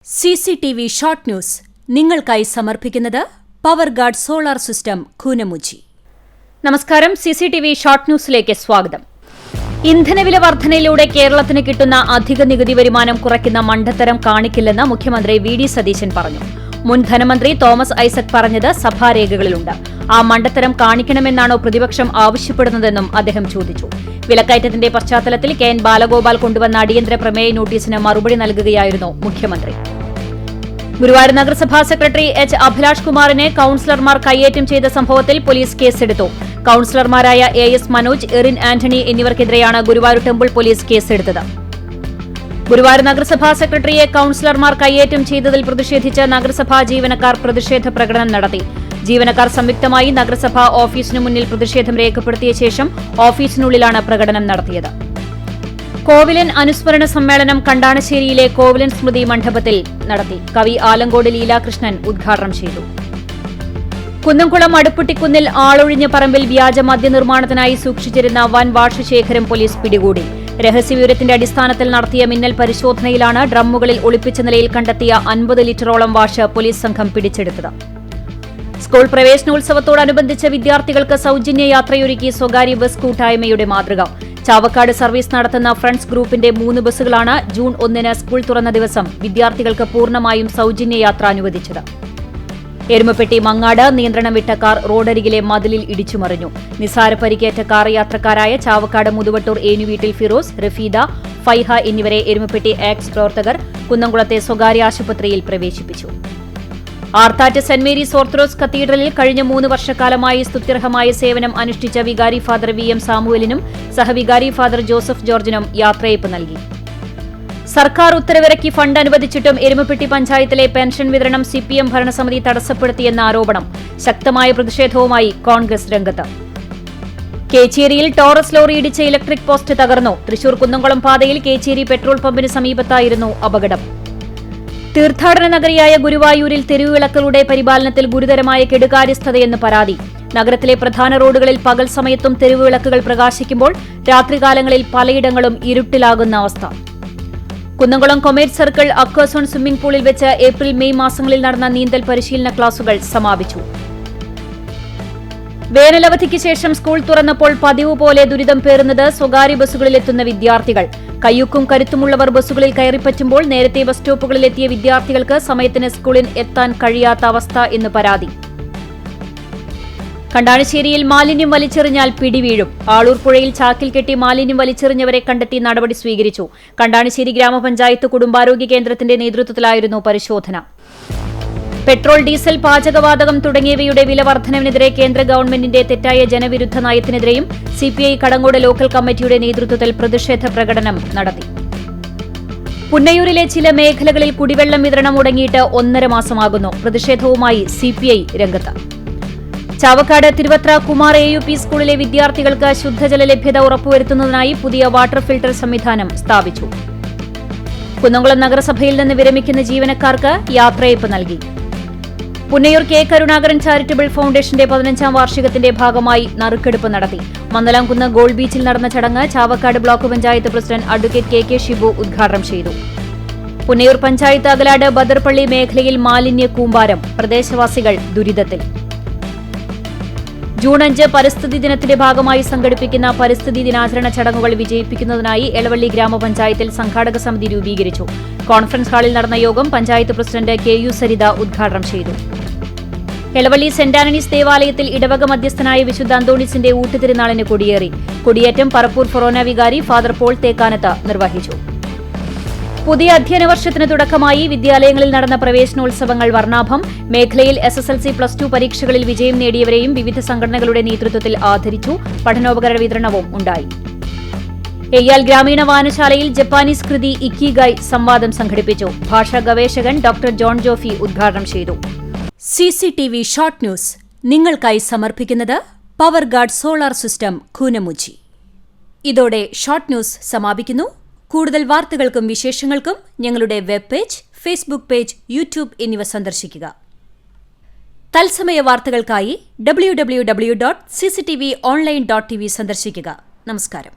CCTV short news നിങ്ങൾക്കായി സമർപ്പിക്കുന്നത് power guard solar system Koonamuchi. നമസ്കാരം. CCTV ഷോർട്ട് ന്യൂസിലേക്ക് സ്വാഗതം. ഇന്ധനവില വർധനയിലൂടെ കേരളത്തിന് കിട്ടുന്ന അധിക നികുതി വരുമാനം കുറയ്ക്കുന്ന മണ്ടത്തരം കാണിക്കില്ലെന്ന് മുഖ്യമന്ത്രി VD സതീശൻ പറഞ്ഞു. മുൻ ധനമന്ത്രി തോമസ് ഐസക് പറഞ്ഞത് സഭാരേഖകളിലുണ്ട്. ആ മണ്ടത്തരം കാണിക്കണമെന്നാണോ പ്രതിപക്ഷം ആവശ്യപ്പെടുന്നതെന്നും അദ്ദേഹം ചോദിച്ചു. വിലക്കയറ്റത്തിന്റെ പശ്ചാത്തലത്തിൽ KN ബാലഗോപാൽ കൊണ്ടുവന്ന അടിയന്തര പ്രമേയ നോട്ടീസിന് മറുപടി നൽകുകയായിരുന്നു മുഖ്യമന്ത്രി. ഗുരുവായൂർ നഗരസഭാ സെക്രട്ടറി H. അഭിലാഷ് കുമാറിനെ കൌൺസിലർമാർ കയ്യേറ്റം ചെയ്ത സംഭവത്തിൽ പോലീസ് കേസെടുത്തു. കൌൺസിലർമാരായ AS മനോജ്, എറിൻ ആന്റണി എന്നിവർക്കെതിരെയാണ് ഗുരുവായൂർ ടെമ്പിൾ പോലീസ് കേസെടുത്തത്. ഗുരുവായൂർ നഗരസഭാ സെക്രട്ടറിയെ കൌൺസിലർമാർ കയ്യേറ്റം ചെയ്തതിൽ പ്രതിഷേധിച്ച് നഗരസഭാ ജീവനക്കാർ പ്രതിഷേധ പ്രകടനം നടത്തി. ജീവനക്കാർ സംയുക്തമായി നഗരസഭാ ഓഫീസിനു മുന്നിൽ പ്രതിഷേധം രേഖപ്പെടുത്തിയ ശേഷം ഓഫീസിനുള്ളിലാണ് പ്രകടനം നടത്തിയത്. കോവിലൻ അനുസ്മരണ സമ്മേളനം കണ്ടാണശ്ശേരിയിലെ കോവിലൻ സ്മൃതി മണ്ഡപത്തിൽ നടത്തി. കവി ആലങ്കോട് ലീലാകൃഷ്ണൻ ഉദ്ഘാടനം ചെയ്തു. കുന്നംകുളം അടുപ്പുട്ടിക്കുന്നിൽ ആളൊഴിഞ്ഞ പറമ്പിൽ വ്യാജ മദ്യനിർമ്മാണത്തിനായി സൂക്ഷിച്ചിരുന്ന വൻ വാഷശേഖരം പോലീസ് പിടികൂടി. രഹസ്യവിവരത്തിന്റെ അടിസ്ഥാനത്തിൽ നടത്തിയ മിന്നൽ പരിശോധനയിലാണ് ഡ്രമ്മുകളിൽ ഒളിപ്പിച്ച നിലയിൽ കണ്ടെത്തിയ 50 ലിറ്ററോളം വാഷ് പോലീസ് സംഘം പിടിച്ചെടുത്തത്. സ്കൂൾ പ്രവേശനോത്സവത്തോടനുബന്ധിച്ച് വിദ്യാർത്ഥികൾക്ക് സൌജന്യ യാത്രയൊരുക്കി സ്വകാര്യ ബസ് കൂട്ടായ്മയുടെ മാതൃക. ചാവക്കാട് സർവീസ് നടത്തുന്ന ഫ്രണ്ട്സ് ഗ്രൂപ്പിന്റെ 3 ബസ്സുകളാണ് ജൂൺ 1 സ്കൂൾ തുറന്ന ദിവസം വിദ്യാർത്ഥികൾക്ക് പൂർണ്ണമായും സൌജന്യ യാത്ര അനുവദിച്ചത്. എരുമപ്പെട്ടി മങ്ങാട് നിയന്ത്രണം വിട്ട കാർ റോഡരികിലെ മതിലിൽ ഇടിച്ചുമറിഞ്ഞു. നിസാര പരിക്കേറ്റ കാർ യാത്രക്കാരായ ചാവക്കാട് മുതുവട്ടൂർ ഏനുവീട്ടിൽ ഫിറോസ്, റഫീദ, ഫൈഹ എന്നിവരെ എരുമപ്പെട്ടി ആക്സ് പ്രവർത്തകർ കുന്നംകുളത്തെ സ്വകാര്യ ആശുപത്രിയിൽ പ്രവേശിപ്പിച്ചു. ആർത്താറ്റ് സെന്റ് മേരീസ് ഓർത്തഡോക്സ് കത്തീഡ്രലിൽ കഴിഞ്ഞ 3 വർഷക്കാലമായി സ്തുത്യർഹമായ സേവനം അനുഷ്ഠിച്ച വികാരി ഫാദർ VM സാമുവലിനും സഹവികാരി ഫാദർ ജോസഫ് ജോർജിനും യാത്രയയപ്പ് നൽകി. സർക്കാർ ഉത്തരവിറക്കി ഫണ്ട് അനുവദിച്ചിട്ടും എരുമപ്പെട്ടി പഞ്ചായത്തിലെ പെൻഷൻ വിതരണം CPM ഭരണസമിതി തടസ്സപ്പെടുത്തിയെന്ന ആരോപണം. ശക്തമായ പ്രതിഷേധവുമായി കോൺഗ്രസ് രംഗത്ത്. കേച്ചേരിയിൽ ടോറസ് ലോറി ഇടിച്ച് ഇലക്ട്രിക് പോസ്റ്റ് തകർന്നു. തൃശൂർ കുന്നംകുളം പാതയിൽ കേച്ചേരി പെട്രോൾ പമ്പിന് സമീപത്തായിരുന്നു അപകടം. തീർത്ഥാടന നഗരിയായ ഗുരുവായൂരിൽ തെരുവുവിളക്കുകളുടെ പരിപാലനത്തിൽ ഗുരുതരമായ കെടുകാര്യസ്ഥതയെന്ന് പരാതി. നഗരത്തിലെ പ്രധാന റോഡുകളിൽ പകൽ സമയത്തും തെരുവുവിളക്കുകൾ പ്രകാശിക്കുമ്പോൾ രാത്രികാലങ്ങളിൽ പലയിടങ്ങളും ഇരുട്ടിലാകുന്ന അവസ്ഥ. കുന്നംകുളം കൊമേറ്റ് സർക്കിൾ അക്വാസോൺ സ്വിമ്മിംഗ് പൂളിൽ വെച്ച് ഏപ്രിൽ മെയ് മാസങ്ങളിൽ നടന്ന നീന്തൽ പരിശീലന ക്ലാസുകൾ സമാപിച്ചു. വേനലവധിക്ക് ശേഷം സ്കൂൾ തുറന്നപ്പോൾ പതിവ് പോലെ ദുരിതം പേറുന്നത് സ്വകാര്യ ബസ്സുകളിലെത്തുന്ന വിദ്യാർത്ഥികൾ. കയ്യൂക്കും കരുത്തുമുള്ളവർ ബസ്സുകളിൽ കയറിപ്പറ്റുമ്പോൾ നേരത്തെ ബസ് സ്റ്റോപ്പുകളിലെത്തിയ വിദ്യാർത്ഥികൾക്ക് സമയത്തിന് സ്കൂളിൽ എത്താൻ കഴിയാത്ത അവസ്ഥ എന്ന് പരാതി. കണ്ടാണശ്ശേരിയിൽ മാലിന്യം വലിച്ചെറിഞ്ഞാൽ പിടിവീഴും. ആളൂർ പുഴയിൽ ചാക്കിൽ കെട്ടി മാലിന്യം വലിച്ചെറിഞ്ഞവരെ കണ്ടെത്തി നടപടി സ്വീകരിച്ചു. കണ്ടാണശ്ശേരി ഗ്രാമപഞ്ചായത്ത് കുടുംബാരോഗ്യ കേന്ദ്രത്തിന്റെ നേതൃത്വത്തിലായിരുന്നു പരിശോധന. പെട്രോൾ, ഡീസൽ, പാചകവാതകം തുടങ്ങിയവയുടെ വില വർധനവിനെതിരെ കേന്ദ്ര ഗവൺമെന്റിന്റെ തെറ്റായ ജനവിരുദ്ധ നയത്തിനെതിരെയും CPI കടങ്ങോട് ലോക്കൽ കമ്മിറ്റിയുടെ നേതൃത്വത്തിൽ പ്രതിഷേധ പ്രകടനം നടത്തി. പുന്നയൂരിലെ ചില മേഖലകളിൽ കുടിവെള്ളം വിതരണം മുടങ്ങിയിട്ട് 1.5 മാസമാകുന്നു. പ്രതിഷേധവുമായി CPI രംഗത്ത്. ചാവക്കാട് തിരുവത്ര കുമാർ AUP സ്കൂളിലെ വിദ്യാർത്ഥികൾക്ക് ശുദ്ധജല ലഭ്യത ഉറപ്പുവരുത്തുന്നതിനായി പുതിയ വാട്ടർ ഫിൽട്ടർ സംവിധാനം സ്ഥാപിച്ചു. കുന്നംകുളം നഗരസഭയിൽ നിന്ന് വിരമിക്കുന്ന ജീവനക്കാർക്ക് യാത്രയയപ്പ് നൽകി. പുന്നയൂർ K. കരുണാകരൻ ചാരിറ്റബിൾ ഫൌണ്ടേഷന്റെ 15ാം വാർഷികത്തിന്റെ ഭാഗമായി നറുക്കെടുപ്പ് നടത്തി. മന്ദലാംകുന്ന് ഗോൾഡ് ബീച്ചിൽ നടന്ന ചടങ്ങ് Chavakkad block panchayat president advocate KK Shibu ഉദ്ഘാടനം ചെയ്തു. പുന്നയൂർ പഞ്ചായത്ത് അകലാട് ബദർപള്ളി മേഖലയിൽ മാലിന്യ കൂമ്പാരം. പ്രദേശവാസികൾ ദുരിതത്തിൽ. ജൂൺ 5 പരിസ്ഥിതി ദിനത്തിന്റെ ഭാഗമായി സംഘടിപ്പിക്കുന്ന പരിസ്ഥിതി ദിനാചരണ ചടങ്ങുകൾ വിജയിപ്പിക്കുന്നതിനായി എളവള്ളി ഗ്രാമപഞ്ചായത്തിൽ സംഘാടക സമിതി രൂപീകരിച്ചു. കോൺഫറൻസ് ഹാളിൽ നടന്ന യോഗം പഞ്ചായത്ത് പ്രസിഡന്റ് KU സരിത ഉദ്ഘാടനം ചെയ്തു. എളവള്ളി സെന്റ് ആന്റണീസ് ദേവാലയത്തിൽ ഇടവക മധ്യസ്ഥനായ വിശുദ്ധ അന്തോണീസിന്റെ ഊട്ടുതിരുനാളിന് കൊടിയേറി. കൊടിയേറ്റം പറപ്പൂർ ഫൊറോന വികാരി ഫാദർ പോൾ തേക്കാനത്ത് നിർവഹിച്ചു. പുതിയ അധ്യയന വർഷത്തിന് തുടക്കമായി വിദ്യാലയങ്ങളിൽ നടന്ന പ്രവേശനോത്സവങ്ങൾ വർണ്ണാഭം. മേഖലയിൽ SSLC+2 പരീക്ഷകളിൽ വിജയം നേടിയവരെയും വിവിധ സംഘടനകളുടെ നേതൃത്വത്തിൽ ആദരിച്ചു. പഠനോപകരണ വിതരണവും ഉണ്ടായി. എയ്യാൽ ഗ്രാമീണ വായനശാലയിൽ ജപ്പാനീസ് കൃതി ഇക്കിഗായ് സംവാദം സംഘടിപ്പിച്ചു. ഭാഷാ ഗവേഷകൻ ഡോക്ടർ ജോൺ ജോഫി ഉദ്ഘാടനം ചെയ്തു. CCTV ഷോർട്ട് ന്യൂസ് നിങ്ങൾക്കായി സമർപ്പിക്കുന്നത് power guard solar system Koonamuchi. ഇതോടെ ഷോർട്ട് ന്യൂസ് സമാപിക്കുന്നു. കൂടുതൽ വാർത്തകൾക്കും വിശേഷങ്ങൾക്കും ഞങ്ങളുടെ web page, Facebook page, YouTube എന്നിവ സന്ദർശിക്കുക. തത്സമയ വാർത്തകൾക്കായി www.cctv online.tv സന്ദർശിക്കുക. നമസ്കാരം.